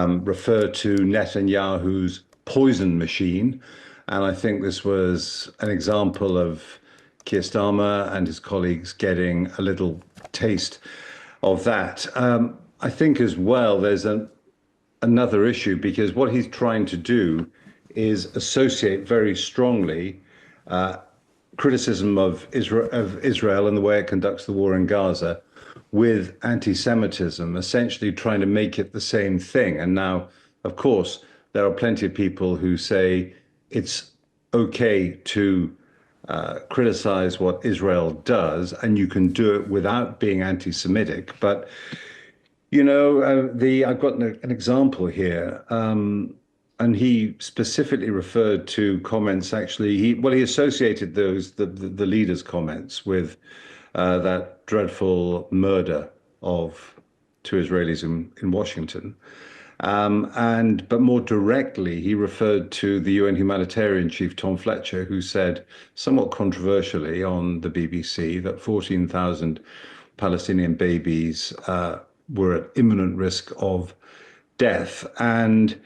referred to Netanyahu's poison machine. And I think this was an example of Keir Starmer and his colleagues getting a little taste of that. I think as well, there's another issue because what he's trying to do is associate very strongly criticism of Israel and the way it conducts the war in Gaza with anti-Semitism, essentially trying to make it the same thing. And now, of course, there are plenty of people who say it's okay to criticize what Israel does, and you can do it without being anti-Semitic. But I've got an example here, and he specifically referred to comments. Actually, he associated the leaders' comments with that dreadful murder of two Israelis in Washington. But more directly, he referred to the UN humanitarian chief, Tom Fletcher, who said, somewhat controversially on the BBC, that 14,000 Palestinian babies were at imminent risk of death. And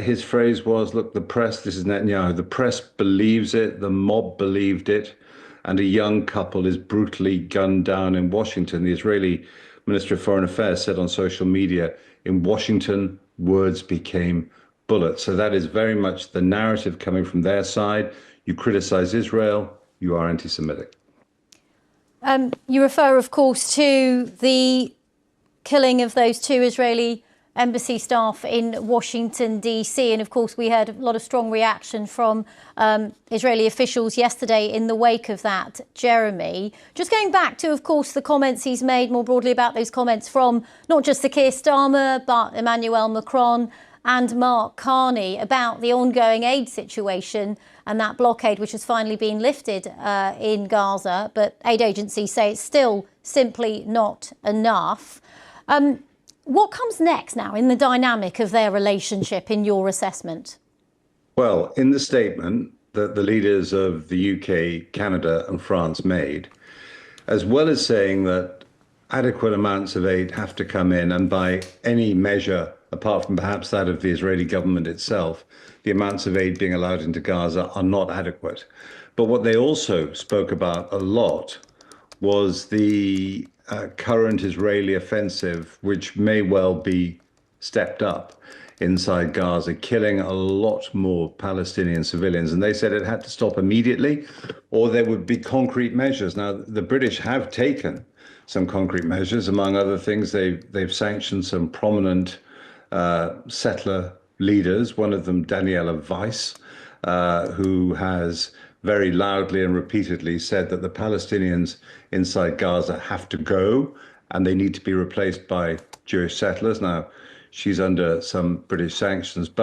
his phrase was, look, the press, this is Netanyahu, the press believes it, the mob believed it, and a young couple is brutally gunned down in Washington. The Israeli Minister of Foreign Affairs said on social media, in Washington, words became bullets. So that is very much the narrative coming from their side. You criticize Israel, you are anti-Semitic. You refer, of course, to the killing of those two Israeli embassy staff in Washington, D.C. And of course, we heard a lot of strong reaction from Israeli officials yesterday in the wake of that, Jeremy. Just going back to, of course, the comments he's made more broadly about those comments from not just the Keir Starmer, but Emmanuel Macron and Mark Carney about the ongoing aid situation and that blockade, which has finally been lifted in Gaza. But aid agencies say it's still simply not enough. What comes next now in the dynamic of their relationship, in your assessment? Well, in the statement that the leaders of the UK, Canada and France made, as well as saying that adequate amounts of aid have to come in, and by any measure, apart from perhaps that of the Israeli government itself, the amounts of aid being allowed into Gaza are not adequate. But what they also spoke about a lot was the current Israeli offensive, which may well be stepped up inside Gaza, killing a lot more Palestinian civilians. And they said it had to stop immediately, or there would be concrete measures. Now, the British have taken some concrete measures. Among other things, they've sanctioned some prominent settler leaders, one of them Daniella Weiss, who has very loudly and repeatedly said that the Palestinians inside Gaza have to go and they need to be replaced by Jewish settlers. Now, she's under some British sanctions, but